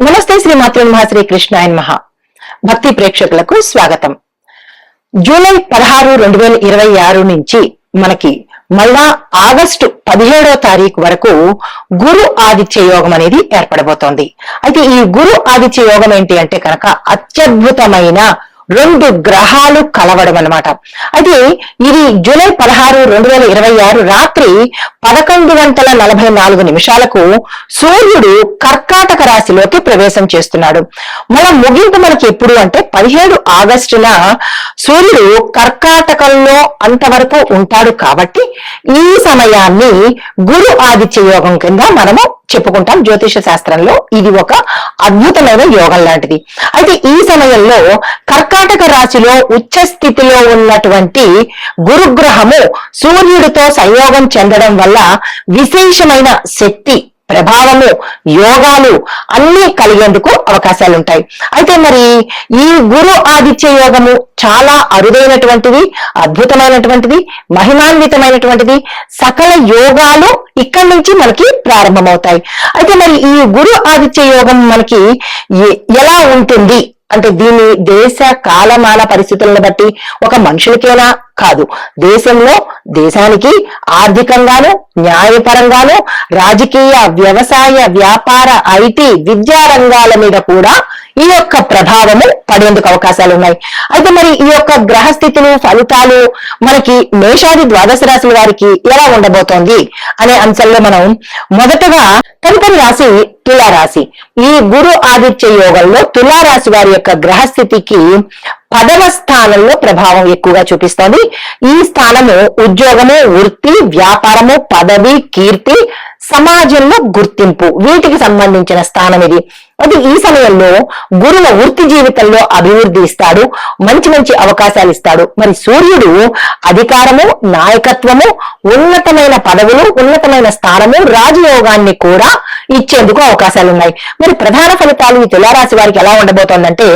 నమస్తే శ్రీ మాతృ శ్రీ కృష్ణాయ నమః. భక్తి ప్రేక్షకులకు స్వాగతం. జూలై 16, 2026 నుంచి మనకి మళ్ళా ఆగస్టు 17వ తారీఖు వరకు గురు ఆదిత్య యోగం అనేది ఏర్పడబోతోంది. అయితే ఈ గురు ఆదిత్య యోగం ఏంటి అంటే కనుక అత్యద్భుతమైన రెండు గ్రహాలు కలవడం అన్నమాట. అయితే ఇది జూలై 16, 2026 రాత్రి 11:44 సూర్యుడు కర్కాటక రాశిలోకి ప్రవేశం చేస్తున్నాడు. మళ్ళా ముగింపు మనకి ఎప్పుడు అంటే 17 ఆగస్టున సూర్యుడు కర్కాటకంలో అంతవరకు ఉంటాడు. కాబట్టి ఈ సమయాన్ని గురు ఆదిత్య యోగం కింద మనము చెప్పుకుంటాం. జ్యోతిష శాస్త్రంలో ఇది ఒక అద్భుతమైన యోగం లాంటిది. అయితే ఈ సమయంలో కర్కాటక రాశిలో ఉచ్చ స్థితిలో ఉన్నటువంటి గురుగ్రహము సూర్యుడితో సంయోగం చెందడం వల్ల విశేషమైన శక్తి, ప్రభావము, యోగాలు అన్ని కలిగేందుకు అవకాశాలు ఉంటాయి. అయితే మరి ఈ గురు ఆదిత్య యోగము చాలా అరుదైనటువంటిది, అద్భుతమైనటువంటిది, మహిమాన్వితమైనటువంటిది. సకల యోగాలు ఇక్కడి నుంచి మనకి ప్రారంభమవుతాయి. అయితే మరి ఈ గురు ఆదిత్య యోగం మనకి ఎలా ఉంటుంది అంటే దీని దేశ కాలమాన పరిస్థితులను బట్టి ఒక మనుషులకేనా కాదు, దేశంలో దేశానికి ఆర్థికంగాను, న్యాయపరంగాను, రాజకీయ, వ్యవసాయ, వ్యాపార, ఐటీ, విద్యా రంగాల మీద కూడా ఈ యొక్క ప్రభావము పడేందుకు అవకాశాలు ఉన్నాయి. అయితే మరి ఈ యొక్క గ్రహస్థితులు, ఫలితాలు మనకి మేషాది ద్వాదశ రాశుల వారికి ఎలా ఉండబోతోంది అనే అంశంలో మనం మొదటగా తదుపరి రాశి తులారాశి. ఈ గురు ఆదిత్య యోగంలో తులారాశి వారి యొక్క గ్రహస్థితికి 10వ స్థానంలో ప్రభావం ఎక్కువగా చూపిస్తోంది. ఈ స్థానము ఉద్యోగము, వృత్తి, వ్యాపారము, పదవి, కీర్తి, సమాజంలో గుర్తింపు వీటికి సంబంధించిన స్థానం ఇది. అది ఈ సమయంలో గురువు వృత్తి జీవితంలో అభివృద్ధి ఇస్తాడు, మంచి మంచి అవకాశాలు ఇస్తాడు. మరి సూర్యుడు అధికారము, నాయకత్వము, ఉన్నతమైన పదవులు, ఉన్నతమైన స్థానము, రాజయోగాన్ని కూడా ఇచ్చేందుకు అవకాశాలు ఉన్నాయి. మరి ప్రధాన ఫలితాలు ఈ తులారాశి వారికి ఎలా ఉండబోతోందంటే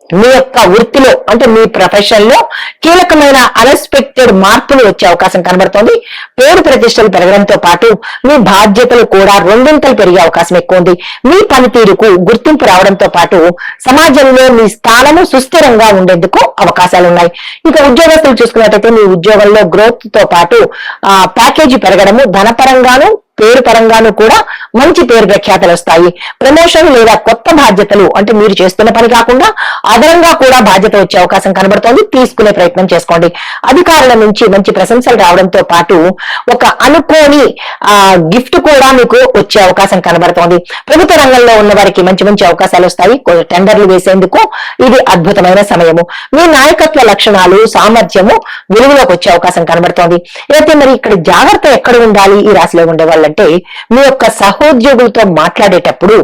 మీ యొక్క వృత్తిలో అంటే మీ ప్రొఫెషన్ లో కీలకమైన అన్ఎక్స్పెక్టెడ్ మార్పులు వచ్చే అవకాశం కనబడుతోంది. పేరు ప్రతిష్టలు పెరగడంతో పాటు మీ బాధ్యతలు కూడా రెండింతలు పెరిగే అవకాశం ఎక్కువ ఉంది. మీ పనితీరుకు గుర్తింపు రావడంతో పాటు సమాజంలో మీ స్థానము సుస్థిరంగా ఉండేందుకు అవకాశాలు ఉన్నాయి. ఇక ఉద్యోగస్తులు చూసుకున్నట్టయితే మీ ఉద్యోగంలో గ్రోత్ తో పాటు ప్యాకేజీ పెరగడము, ధనపరంగాను పేరు పరంగాను కూడా మంచి పేరు ప్రఖ్యాతలు వస్తాయి. ప్రమోషన్ లేదా కొత్త బాధ్యతలు అంటే మీరు చేస్తున్న పని కాకుండా అదనంగా కూడా బాధ్యత వచ్చే అవకాశం కనబడుతోంది. తీసుకునే ప్రయత్నం చేసుకోండి. అధికారుల నుంచి మంచి ప్రశంసలు రావడంతో పాటు ఒక అనుకోని గిఫ్ట్ కూడా మీకు వచ్చే అవకాశం కనబడుతోంది. ప్రభుత్వ రంగంలో ఉన్న వారికి మంచి మంచి అవకాశాలు వస్తాయి. టెండర్లు వేసేందుకు ఇది అద్భుతమైన సమయము. మీ నాయకత్వ లక్షణాలు, సామర్థ్యము వెలుగులోకి వచ్చే అవకాశం కనబడుతోంది. అయితే మరి ఇక్కడ జాగ్రత్త ఎక్కడ ఉండాలి ఈ రాశిలో ఉండే వాళ్ళంటే మీ యొక్క సహోద్యోగులతో మాట్లాడేటప్పుడు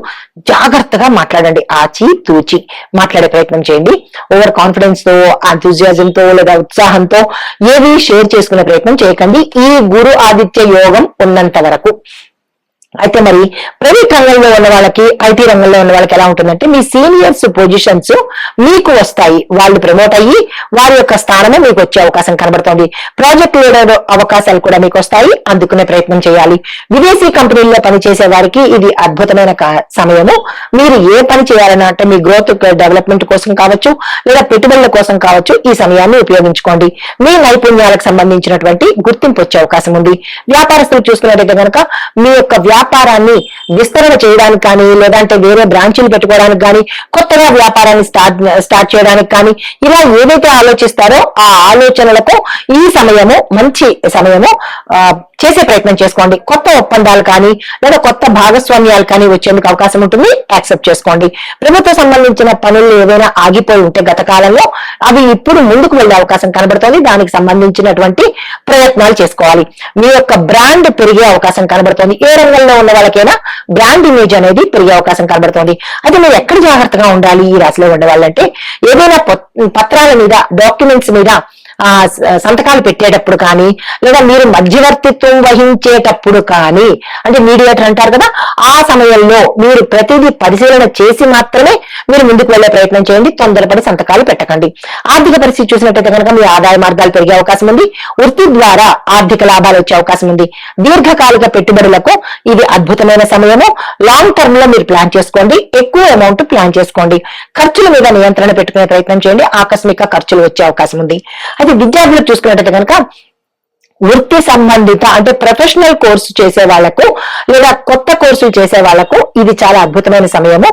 జాగ్రత్తగా మాట్లాడండి. ఆచి తూచి మాట్లాడే ప్రయత్నం చేయండి. ఓవర్ కాన్ఫిడెన్స్ తో, ఎంథూజియాజం తో లేదా ఉత్సాహంతో ఏవి షేర్ చేసుకునే ప్రయత్నం చేయకండి ఈ గురు ఆదిత్య యోగం ఉన్నంత వరకు. అయితే మరి ప్రైవేట్ రంగంలో ఉన్న వాళ్ళకి, ఐటీ రంగంలో ఉన్న వాళ్ళకి ఎలా ఉంటుందంటే మీ సీనియర్స్ పొజిషన్స్ మీకు వస్తాయి. వాళ్ళు ప్రమోట్ అయ్యి వారి యొక్క స్థానము మీకు వచ్చే అవకాశం కనబడుతోంది. ప్రాజెక్ట్ లీడర్ అవకాశాలు కూడా మీకు వస్తాయి, అందుకునే ప్రయత్నం చేయాలి. విదేశీ కంపెనీల్లో పనిచేసే వారికి ఇది అద్భుతమైన సమయము. మీరు ఏ పని చేయాలన్నా అంటే మీ గ్రోత్ డెవలప్మెంట్ కోసం కావచ్చు లేదా పెట్టుబడుల కోసం కావచ్చు ఈ సమయాన్ని ఉపయోగించుకోండి. మీ నైపుణ్యాలకు సంబంధించినటువంటి గుర్తింపు వచ్చే అవకాశం ఉంది. వ్యాపారస్తులు చూసుకున్నట్టయితే కనుక మీ యొక్క వ్యాపారాన్ని విస్తరణ చేయడానికి కానీ లేదంటే వేరే బ్రాంచీలు పెట్టుకోవడానికి కానీ, కొత్తగా వ్యాపారాన్ని స్టార్ట్ చేయడానికి కానీ ఇలా ఏదైతే ఆలోచిస్తారో ఆ ఆలోచనలకు ఈ సమయము మంచి సమయము. చేసే ప్రయత్నం చేసుకోండి. కొత్త ఒప్పందాలు కానీ లేదా కొత్త భాగస్వామ్యాలు కానీ వచ్చేందుకు అవకాశం ఉంటుంది. యాక్సెప్ట్ చేసుకోండి. ప్రభుత్వ సంబంధించిన పనులు ఏదైనా ఆగిపోయి ఉంటే గత కాలంలో అవి ఇప్పుడు ముందుకు వెళ్లే అవకాశం కనబడుతుంది. దానికి సంబంధించినటువంటి ప్రయత్నాలు చేసుకోవాలి. మీ యొక్క బ్రాండ్ పెరిగే అవకాశం కనబడుతుంది. ఏ రంగంలో ఉన్న వాళ్ళకైనా బ్రాండ్ ఇమేజ్ అనేది పెరిగే అవకాశం కనబడుతుంది. అయితే మీరు ఎక్కడ జాగ్రత్తగా ఉండాలి ఈ రాశిలో ఉండే వాళ్ళంటే ఏదైనా పత్రాల మీద, డాక్యుమెంట్స్ మీద సంతకాలు పెట్టేటప్పుడు కానీ, లేదా మీరు మధ్యవర్తిత్వం వహించేటప్పుడు కానీ, అంటే మీడియేటర్ అంటారు కదా, ఆ సమయంలో మీరు ప్రతిదీ పరిశీలన చేసి మాత్రమే మీరు ముందుకు వెళ్లే ప్రయత్నం చేయండి. తొందరపడి సంతకాలు పెట్టకండి. ఆర్థిక పరిస్థితి చూసినట్టయితే కనుక మీ ఆదాయ మార్గాలు పెరిగే అవకాశం ఉంది. వృత్తి ద్వారా ఆర్థిక లాభాలు వచ్చే అవకాశం ఉంది. దీర్ఘకాలిక పెట్టుబడులకు ఇది అద్భుతమైన సమయము. లాంగ్ టర్మ్ లో మీరు ప్లాన్ చేసుకోండి. ఎక్కువ అమౌంట్ ప్లాన్ చేసుకోండి. ఖర్చుల మీద నియంత్రణ పెట్టుకునే ప్రయత్నం చేయండి. ఆకస్మిక ఖర్చులు వచ్చే అవకాశం ఉంది. అయితే విద్యార్థులకు చూసుకున్నట్టయితే కనుక వృత్తి సంబంధిత అంటే ప్రొఫెషనల్ కోర్సు చేసే వాళ్లకు లేదా కొత్త కోర్సులు చేసే వాళ్లకు ఇది చాలా అద్భుతమైన సమయము.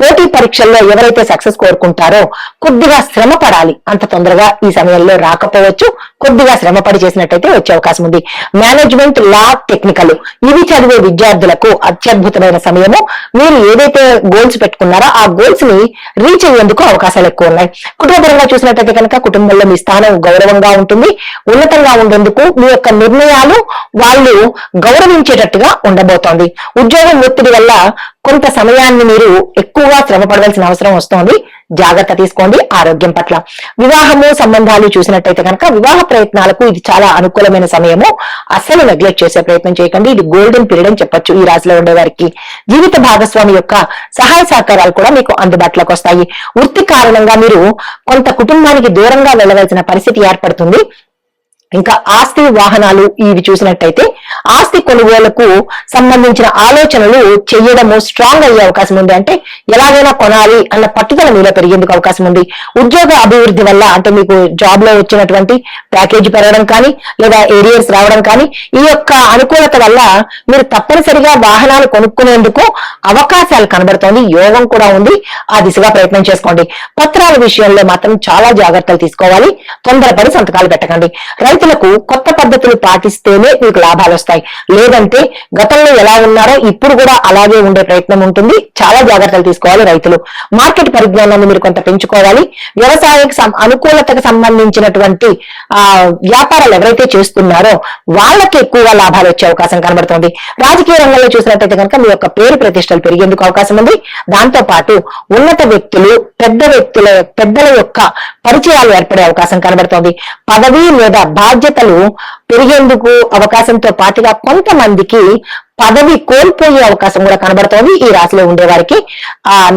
పోటీ పరీక్షల్లో ఎవరైతే సక్సెస్ కోరుకుంటారో కొద్దిగా శ్రమ పడాలి. అంత తొందరగా ఈ సమయంలో రాకపోవచ్చు. కొద్దిగా శ్రమపడి చేసినట్టయితే వచ్చే అవకాశం ఉంది. మేనేజ్మెంట్, లా, టెక్నికల్ ఇవి చదివే విద్యార్థులకు అత్యద్భుతమైన సమయము. మీరు ఏదైతే గోల్స్ పెట్టుకున్నారో ఆ గోల్స్ ని రీచ్ అయ్యేందుకు అవకాశాలు ఎక్కువ ఉన్నాయి. కుటుంబపరంగా చూసినట్టయితే కనుక కుటుంబంలో మీ స్థానం గౌరవంగా ఉంటుంది. ఉన్నతంగా ఉండేందుకు మీ యొక్క నిర్ణయాలు వాళ్ళు గౌరవించేటట్టుగా ఉండబోతోంది. ఉద్యోగం ఒత్తిడి వల్ల కొంత సమయాన్ని మీరు ఎక్కువగా శ్రమ పడవలసిన అవసరం వస్తోంది. జాగ్రత్త తీసుకోండి ఆరోగ్యం పట్ల. వివాహము సంబంధాలు చూసినట్టయితే కనుక వివాహ ప్రయత్నాలకు ఇది చాలా అనుకూలమైన సమయము. అస్సలు నెగ్లెక్ట్ చేసే ప్రయత్నం చేయకండి. ఇది గోల్డెన్ పీరియడ్ అని చెప్పొచ్చు ఈ రాశిలో ఉండే వారికి. జీవిత భాగస్వామి యొక్క సహాయ సహకారాలు కూడా మీకు అందుబాటులోకి వస్తాయి. వృత్తి కారణంగా మీరు కొంత కుటుంబానికి దూరంగా వెళ్ళవలసిన పరిస్థితి ఏర్పడుతుంది. ఇంకా ఆస్తి, వాహనాలు ఇవి చూసినట్టయితే ఆస్తి కొనుగోలుకు సంబంధించిన ఆలోచనలు చేయడము స్ట్రాంగ్ అయ్యే అవకాశం ఉంది. అంటే ఎలాగైనా కొనాలి అన్న పట్టుదల మీలో పెరిగేందుకు అవకాశం ఉంది. ఉద్యోగ అభివృద్ధి వల్ల అంటే మీకు జాబ్ లో వచ్చినటువంటి ప్యాకేజీ పెరగడం కానీ లేదా ఏరియర్స్ రావడం కానీ ఈ యొక్క అనుకూలత వల్ల మీరు తప్పనిసరిగా వాహనాలు కొనుక్కునేందుకు అవకాశాలు కనబడుతోంది. యోగం కూడా ఉంది. ఆ దిశగా ప్రయత్నం చేసుకోండి. పత్రాల విషయంలో మాత్రం చాలా జాగ్రత్తలు తీసుకోవాలి. తొందరపడి సంతకాలు పెట్టకండి. రైతులకు కొత్త పద్ధతులు పాటిస్తేనే మీకు లాభాలు వస్తాయి. లేదంటే గతంలో ఎలా ఉన్నారో ఇప్పుడు కూడా అలాగే ఉండే ప్రయత్నం ఉంటుంది. చాలా జాగ్రత్తలు తీసుకోవాలి రైతులు. మార్కెట్ పరిజ్ఞానాన్ని మీరు కొంత పెంచుకోవాలి. వ్యవసాయ అనుకూలతకు సంబంధించినటువంటి వ్యాపారాలు ఎవరైతే చేస్తున్నారో వాళ్ళకి ఎక్కువగా లాభాలు వచ్చే అవకాశం కనబడుతుంది. రాజకీయ రంగంలో చూసినట్టయితే కనుక మీ యొక్క పేరు ప్రతిష్టలు పెరిగేందుకు అవకాశం ఉంది. దాంతో పాటు ఉన్నత వ్యక్తులు, పెద్దల యొక్క పరిచయాలు ఏర్పడే అవకాశం కనబడుతోంది. పదవి లేదా బాధ్యతలు పెరిగేందుకు అవకాశంతో పాటుగా కొంతమందికి పదవి కోల్పోయే అవకాశం కూడా కనబడుతోంది. ఈ రాశిలో ఉండే వారికి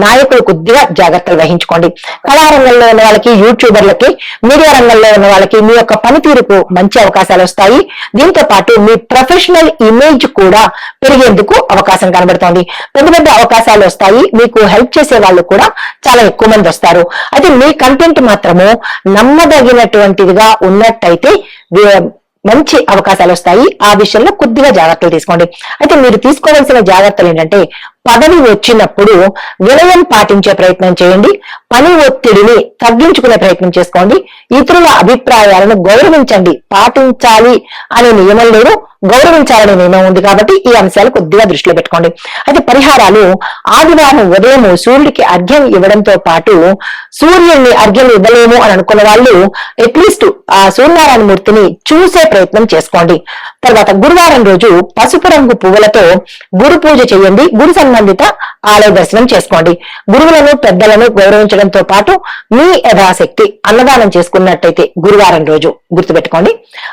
నాయకులు కొద్దిగా జాగ్రత్తలు వహించుకోండి. కళారంగంలో ఉన్న వాళ్ళకి, యూట్యూబర్లకి, మీడియా రంగంలో ఉన్న వాళ్ళకి మీ యొక్క పనితీరుకు మంచి అవకాశాలు వస్తాయి. దీంతో పాటు మీ ప్రొఫెషనల్ ఇమేజ్ కూడా పెరిగేందుకు అవకాశం కనబడుతోంది. పెద్ద పెద్ద అవకాశాలు వస్తాయి. మీకు హెల్ప్ చేసే వాళ్ళు కూడా చాలా ఎక్కువ మంది వస్తారు. అయితే మీ కంటెంట్ మాత్రము నమ్మదగినటువంటిదిగా ఉన్నట్టయితే మంచి అవకాశాలు వస్తాయి. ఆ విషయంలో కొద్దిగా జాగ్రత్తలు తీసుకోండి. అయితే మీరు తీసుకోవాల్సిన జాగ్రత్తలు ఏంటంటే పదవి వచ్చినప్పుడు వినయం పాటించే ప్రయత్నం చేయండి. పని ఒత్తిడిని తగ్గించుకునే ప్రయత్నం చేసుకోండి. ఇతరుల అభిప్రాయాలను గౌరవించండి. పాటించాలి అనే నియమం లేదు, గౌరవించాలనే నియమం ఉంది. కాబట్టి ఈ అంశాలు కొద్దిగా దృష్టిలో పెట్టుకోండి. అయితే పరిహారాలు ఆదివారం ఉదయం సూర్యుడికి అర్ఘ్యం ఇవ్వడంతో పాటు సూర్యుడిని అర్ఘ్యం ఇవ్వలేము అని అనుకున్న వాళ్ళు అట్లీస్ట్ ఆ సూర్యనారాయణ మూర్తిని చూసే ప్రయత్నం చేసుకోండి. తర్వాత గురువారం రోజు పసుపు రంగు పువ్వులతో గురు పూజ చేయండి. గురు సంబంధిత ఆలయ దర్శనం చేసుకోండి. గురువులను, పెద్దలను గౌరవించడంతో పాటు మీ యథాశక్తి అన్నదానం చేసుకున్నట్టయితే గురువారం రోజు గుర్తుపెట్టుకోండి.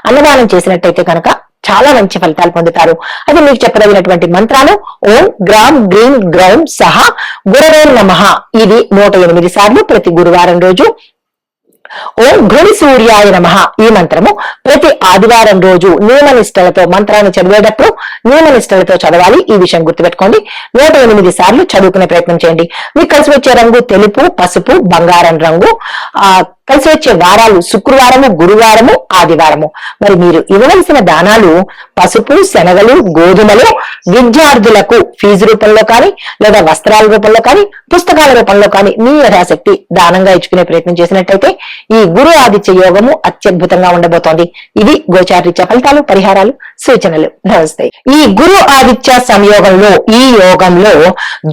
అన్నదానం చేసినట్టయితే కనుక చాలా మంచి ఫలితాలు పొందుతారు. అది మీకు చెప్పదగినటువంటి మంత్రాలు ఓం గ్రామ్ గ్రీన్ గ్రౌం సహా గురవే నమః. ఇది 108 సార్లు ప్రతి గురువారం రోజు. ఓం ఘృణి సూర్యాయ నమః ఈ మంత్రము ప్రతి ఆదివారం రోజు నియమనిష్టలతో మంత్రాన్ని చదివేటప్పుడు నియమనిష్టలతో చదవాలి. ఈ విషయం గుర్తుపెట్టుకోండి. 108 సార్లు చదువుకునే ప్రయత్నం చేయండి. మీకు కలిసి వచ్చే రంగు తెలుపు, పసుపు, బంగారం రంగు. కలిసి వచ్చే వారాలు శుక్రవారము, గురువారము, ఆదివారము. మరి మీరు ఇవ్వవలసిన దానాలు పసుపు, శనగలు, గోధుమలు విద్యార్థులకు ఫీజు రూపంలో కానీ లేదా వస్త్రాల రూపంలో కానీ పుస్తకాల రూపంలో కానీ మీ యథాశక్తి దానంగా ఇచ్చుకునే ప్రయత్నం చేసినట్టయితే ఈ గురు ఆదిత్య యోగము అత్యద్భుతంగా ఉండబోతోంది. ఇది గోచారరీత్యా ఫలితాలు, పరిహారాలు, సూచనలు. నమస్తే. ఈ గురు ఆదిత్య సంయోగంలో ఈ యోగంలో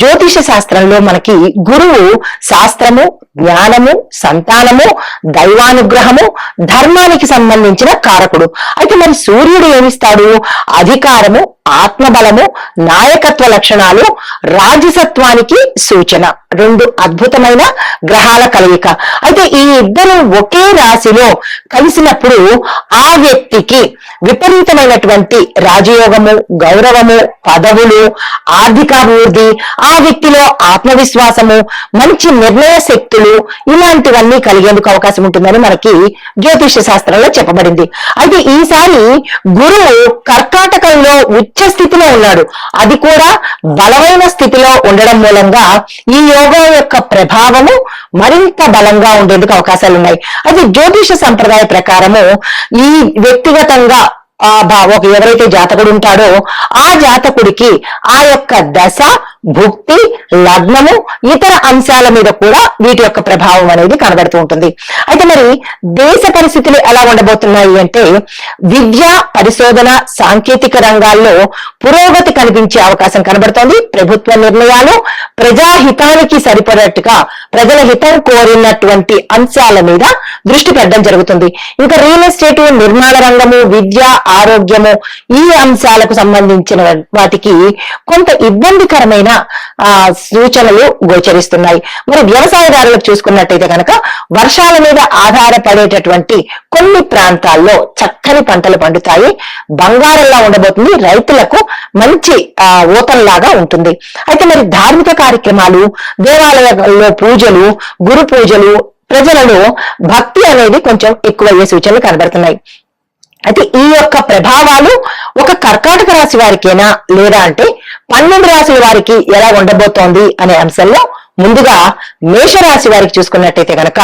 జ్యోతిష శాస్త్రంలో మనకి గురువు శాస్త్రము, జ్ఞానము, సంతానము, దైవానుగ్రహము, ధర్మానికి సంబంధించిన కారకుడు. అయితే మరి సూర్యుడు ఏమిస్తాడు? అధికారము, ఆత్మబలము, నాయకత్వ లక్షణాలు, రాజసత్వానికి సూచన. రెండు అద్భుతమైన గ్రహాల కలయిక. అయితే ఈ ఇద్దరు ఒకే రాశిలో కలిసినప్పుడు ఆ వ్యక్తికి విపరీతమైనటువంటి రాజయోగము, గౌరవము, పదవులు, ఆర్థికాభివృద్ధి, ఆ వ్యక్తిలో ఆత్మవిశ్వాసము, మంచి నిర్ణయ శక్తులు, ఇలాంటివన్నీ కలిగేందుకు అవకాశం ఉంటుందని మనకి జ్యోతిష్య శాస్త్రంలో చెప్పబడింది. అయితే ఈసారి గురువు కర్కాటకంలో ఉచ్చ స్థితిలో ఉన్నాడు. అది కూడా బలమైన స్థితిలో ఉండడం మూలంగా ఈ యోగం యొక్క ప్రభావము మరింత బలంగా ఉండేందుకు అవకాశాలు ఉన్నాయి. అయితే జ్యోతిష సంప్రదాయ ప్రకారము ఈ వ్యక్తిగతంగా ఎవరైతే జాతకుడు ఉంటాడో ఆ జాతకుడికి ఆ యొక్క దశ, భుక్తి, లగ్నము, ఇతర అంశాల మీద కూడా వీటి యొక్క ప్రభావం అనేది కనబడుతూ ఉంటుంది. అయితే మరి దేశ పరిస్థితులు ఎలా ఉండబోతున్నాయి అంటే విద్య, పరిశోధన, సాంకేతిక రంగాల్లో పురోగతి కనిపించే అవకాశం కనబడుతోంది. ప్రభుత్వ నిర్ణయాలు ప్రజాహితానికి సరిపడట్టుగా ప్రజల హితం కోరినటువంటి అంశాల మీద దృష్టి పెట్టడం జరుగుతుంది. ఇంకా రియల్ ఎస్టేట్, నిర్మాణ రంగము, విద్య, ఆరోగ్యము, ఈ అంశాలకు సంబంధించిన వాటికి కొంత ఇబ్బందికరమైన సూచనలు గోచరిస్తున్నాయి. మరి వ్యవసాయదారులకు చూసుకున్నట్టయితే కనుక వర్షాల మీద ఆధారపడేటటువంటి కొన్ని ప్రాంతాల్లో చక్కని పంటలు పండుతాయి. బంగారంలా ఉండబోతుంది. రైతులకు మంచి ఊతంలాగా ఉంటుంది. అయితే మరి ధార్మిక కార్యక్రమాలు, దేవాలయాల్లో పూజలు, గురు పూజలు, ప్రజలలో భక్తి అనేది కొంచెం ఎక్కువయ్యే సూచనలు కనబడుతున్నాయి. అయితే ఈ యొక్క ప్రభావాలు ఒక కర్కాటక రాశి వారికేనా లేదా అంటే 12 రాశుల వారికి ఎలా ఉండబోతోంది అనే అంశంలో ముందుగా మేషరాశి వారికి చూసుకున్నట్టయితే కనుక